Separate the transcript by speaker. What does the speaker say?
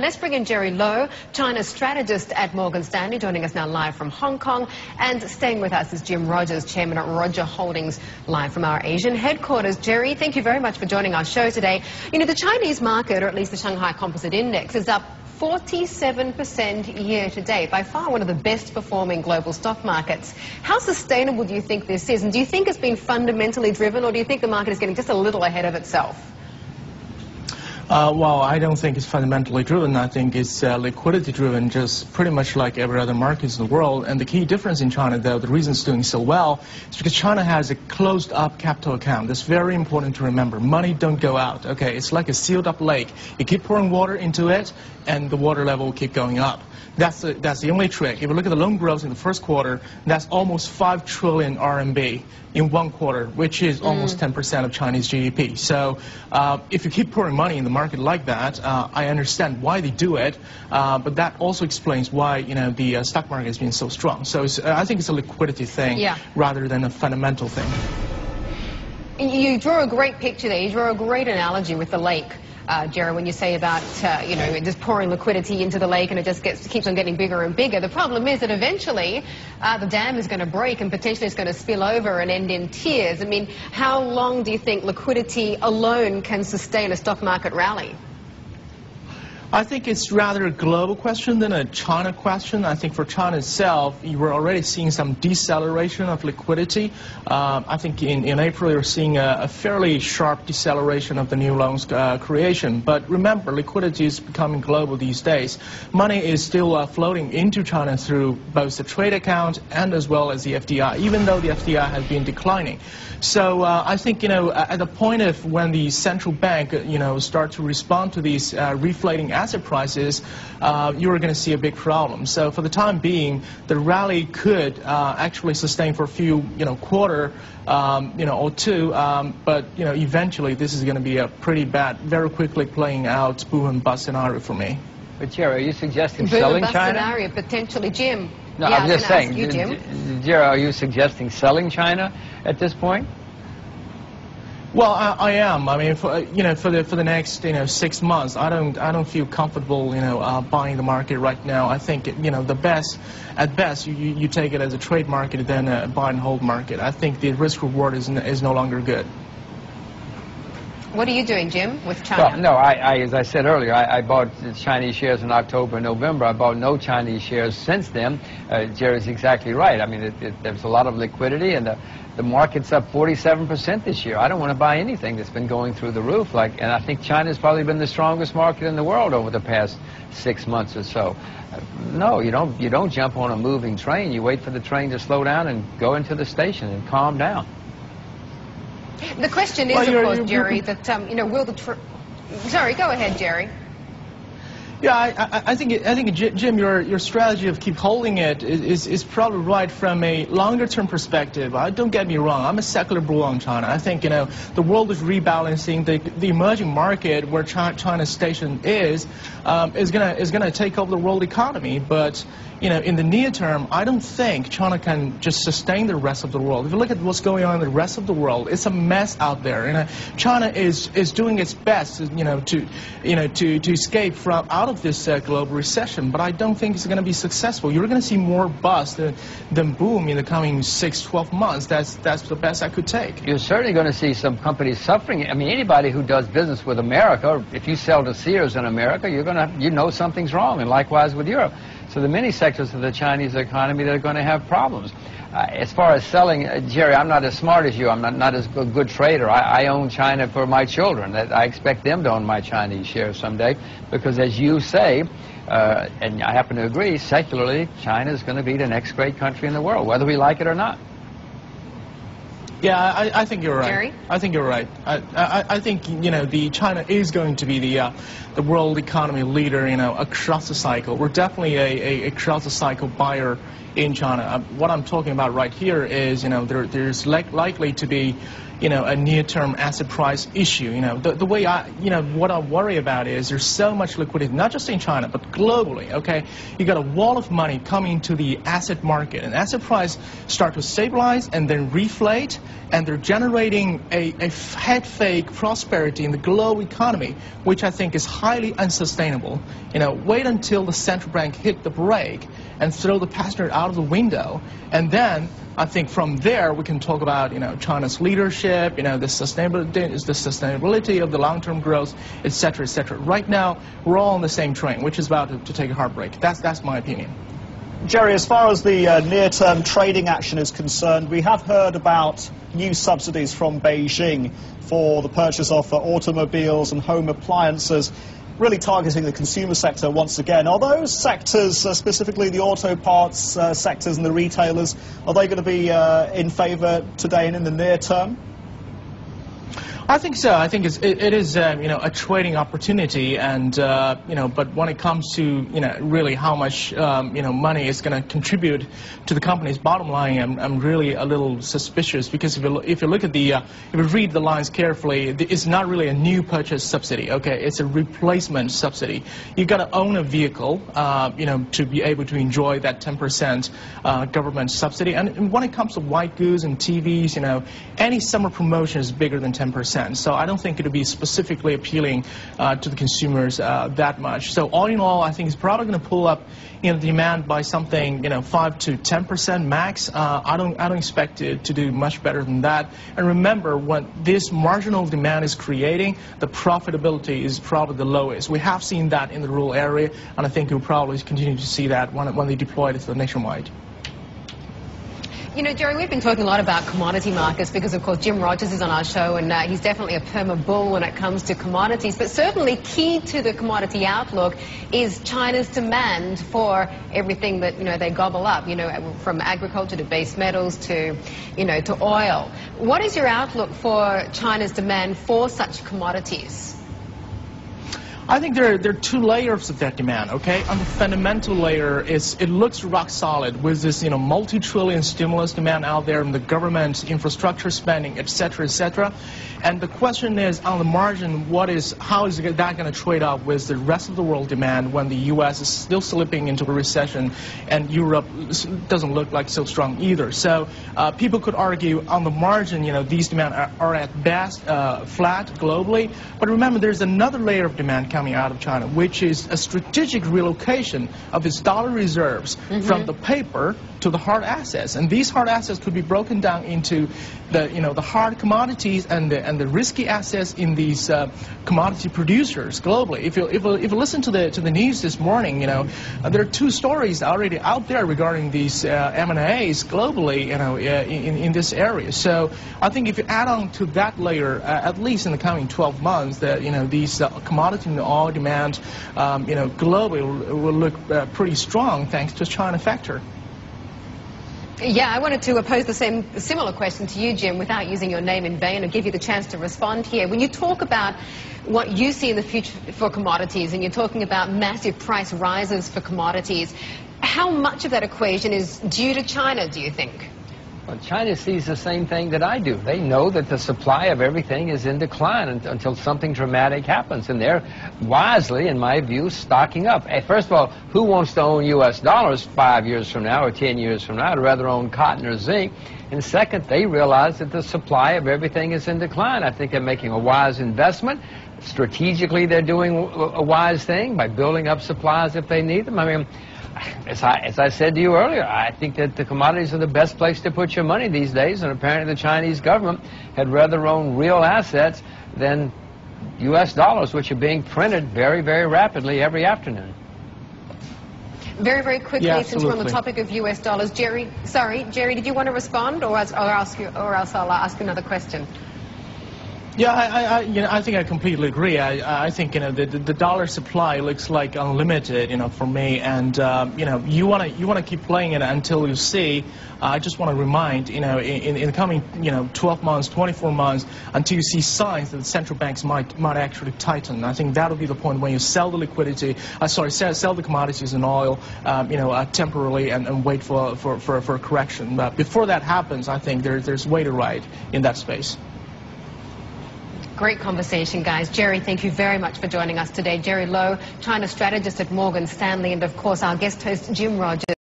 Speaker 1: Let's bring in Jerry Lowe, China's strategist at Morgan Stanley, joining us now live from Hong Kong. And staying with us is Jim Rogers, chairman at Roger Holdings, live from our Asian headquarters. Jerry, thank you very much for joining our show today. You know, the Chinese market, or at least the Shanghai Composite Index, is up 47% year to date, by far one of the best performing global stock markets. How sustainable do you think this is? And do you think it's been fundamentally driven, or do you think the market is getting just a little ahead of itself?
Speaker 2: Well, I don't think it's fundamentally driven. I think it's liquidity driven, just pretty much like every other market in the world. And the key difference in China, though, the reason it's doing so well is because China has a closed up capital account. That's very important to remember. Money don't go out. Okay, it's like a sealed up lake. You keep pouring water into it, and the water level will keep going up. That's the only trick. If you look at the loan growth in the first quarter, that's almost 5 trillion RMB in one quarter, which is almost 10% of Chinese GDP. So if you keep pouring money in the market like that, I understand why they do it, but that also explains why, you know, the stock market has been so strong. So I think it's a liquidity thing rather than a fundamental thing.
Speaker 1: You draw a great picture there. You draw a great analogy with the lake. Jerry, when you say about, you know, just pouring liquidity into the lake and it just keeps on getting bigger and bigger. The problem is that eventually the dam is going to break and potentially it's going to spill over and end in tears. I mean, how long do you think liquidity alone can sustain a stock market rally?
Speaker 2: I think it's rather a global question than a China question. I think for China itself, you were already seeing some deceleration of liquidity. I think in April you're seeing a fairly sharp deceleration of the new loans creation. But remember, liquidity is becoming global these days. Money is still floating into China through both the trade account and as well as the FDI, even though the FDI has been declining. So I think, you know, at the point of when the central bank, you know, start to respond to these reflating asset prices, you're going to see a big problem. So for the time being, the rally could actually sustain for a few, you know, quarter, you know, or two, but, you know, eventually this is going to be a pretty bad, very quickly playing out boom and bust scenario for me.
Speaker 3: But Jerry, are you suggesting
Speaker 1: boom
Speaker 3: selling
Speaker 1: and bust
Speaker 3: China?
Speaker 1: Scenario, potentially, Jim.
Speaker 3: No,
Speaker 1: yeah,
Speaker 3: I'm just saying,
Speaker 1: you, Jim.
Speaker 3: Jerry, are you suggesting selling China at this point?
Speaker 2: Well, I am. I mean, you know, for the next, you know, 6 months, I don't feel comfortable, you know, buying the market right now. I think, you know, at best, you take it as a trade market than a buy and hold market. I think the risk reward is no longer good.
Speaker 1: What are you doing, Jim, with China?
Speaker 3: Well, no, as I said earlier, I bought Chinese shares in October and November. I bought no Chinese shares since then. Jerry's exactly right. I mean, there's a lot of liquidity, and the market's up 47% this year. I don't want to buy anything that's been going through the roof. And I think China's probably been the strongest market in the world over the past 6 months or so. No, you don't jump on a moving train. You wait for the train to slow down and go into the station and calm down.
Speaker 1: The question is, of course, Jerry, that, you know, will the... Sorry, go ahead, Jerry.
Speaker 2: Yeah, I think, Jim, your strategy of keep holding it is probably right from a longer-term perspective. Don't get me wrong. I'm a secular bull on China. I think, you know, the world is rebalancing. The emerging market where China's station is gonna take over the world economy. But, you know, in the near term, I don't think China can just sustain the rest of the world. If you look at what's going on in the rest of the world, it's a mess out there. You know, China is doing its best, to escape out of this global recession. But I don't think it's going to be successful. You're going to see more bust than boom in the coming 6-12 months. That's the best I could take.
Speaker 3: You're certainly going to see some companies suffering. I mean, anybody who does business with America, if you sell to Sears in America, you know something's wrong, and likewise with Europe. So there are many sectors of the Chinese economy that are going to have problems. As far as selling, Jerry, I'm not as smart as you. I'm not as a good trader. I own China for my children. I expect them to own my Chinese shares someday because, as you say, and I happen to agree, secularly, China is going to be the next great country in the world, whether we like it or not.
Speaker 2: Yeah, I think you're right.
Speaker 1: Jerry?
Speaker 2: I think you're right. I think, you know, China is going to be the world economy leader, you know, across the cycle. We're definitely a across the cycle buyer in China. What I'm talking about right here is, you know, there's likely to be, a near-term asset price issue. The way what I worry about is there's so much liquidity, not just in China, but globally, okay? You got a wall of money coming to the asset market, and asset price start to stabilize and then reflate, and they're generating a head fake prosperity in the global economy, which I think is highly unsustainable. Wait until the central bank hit the brake and throw the passenger out of the window, and then I think from there we can talk about China's leadership, the sustainability of the long-term growth, etc., etc. Right now we're all on the same train, which is about to take a hard break. That's my opinion.
Speaker 4: Jerry, as far as the near-term trading action is concerned, we have heard about new subsidies from Beijing for the purchase of automobiles and home appliances, really targeting the consumer sector once again. Are those sectors, specifically the auto parts sectors and the retailers, are they going to be in favour today and in the near term?
Speaker 2: I think so. I think it is a trading opportunity, and but when it comes to really how much money is going to contribute to the company's bottom line, I'm really a little suspicious, because if you look at if you read the lines carefully, it's not really a new purchase subsidy. Okay, it's a replacement subsidy. You got to own a vehicle, to be able to enjoy that 10% government subsidy. And when it comes to white goods and TVs, any summer promotion is bigger than 10%. So I don't think it would be specifically appealing to the consumers that much. So all in all, I think it's probably going to pull up demand by something 5 to 10% max. I don't expect it to do much better than that. And remember, when this marginal demand is creating, the profitability is probably the lowest. We have seen that in the rural area, and I think we'll probably continue to see that when they deploy it to the nationwide.
Speaker 1: Jerry, we've been talking a lot about commodity markets because, of course, Jim Rogers is on our show, and he's definitely a perma bull when it comes to commodities. But certainly key to the commodity outlook is China's demand for everything that, they gobble up, from agriculture to base metals to, to oil. What is your outlook for China's demand for such commodities?
Speaker 2: I think there are two layers of that demand, okay? On the fundamental layer, it looks rock solid with this, multi-trillion stimulus demand out there and the government infrastructure spending, etc., etc. And the question is, on the margin, how is that going to trade off with the rest of the world demand when the U.S. is still slipping into a recession and Europe doesn't look like so strong either? So people could argue on the margin, these demand are at best flat globally. But remember, there's another layer of demand coming out of China, which is a strategic relocation of its dollar reserves from the paper to the hard assets. And these hard assets could be broken down into the hard commodities and the risky assets in these commodity producers globally. If you listen to the news this morning, there are two stories already out there regarding these M&As globally, in this area. So I think if you add on to that layer, at least in the coming 12 months, that these commodity and oil demand, globally will look pretty strong thanks to China factor.
Speaker 1: Yeah, I wanted to pose the similar question to you, Jim, without using your name in vain, and give you the chance to respond here. When you talk about what you see in the future for commodities, and you're talking about massive price rises for commodities, how much of that equation is due to China, do you think?
Speaker 3: Well, China sees the same thing that I do. They know that the supply of everything is in decline until something dramatic happens, and they're wisely, in my view, stocking up. First of all, who wants to own U.S. dollars 5 years from now or 10 years from now? I'd rather own cotton or zinc. And second, they realize that the supply of everything is in decline. I think they're making a wise investment. Strategically, they're doing a wise thing by building up supplies if they need them. I mean, as I said to you earlier, I think that the commodities are the best place to put your money these days, and apparently the Chinese government had rather own real assets than U.S. dollars, which are being printed very, very rapidly every afternoon.
Speaker 1: Very, very quickly,
Speaker 2: yeah,
Speaker 1: since we're on the topic of U.S. dollars, Jerry, did you want to respond, or else I'll ask another question?
Speaker 2: Yeah, I think I completely agree. I think the dollar supply looks like unlimited, for me, and you want to keep playing it until you see. I just want to remind, in the coming 12 months, 24 months, until you see signs that the central banks might actually tighten. I think that'll be the point when you sell the liquidity. Sell the commodities and oil, temporarily and wait for a correction. But before that happens, I think there's way to ride in that space.
Speaker 1: Great conversation, guys. Jerry, thank you very much for joining us today. Jerry Lowe, China strategist at Morgan Stanley, and of course our guest host, Jim Rogers.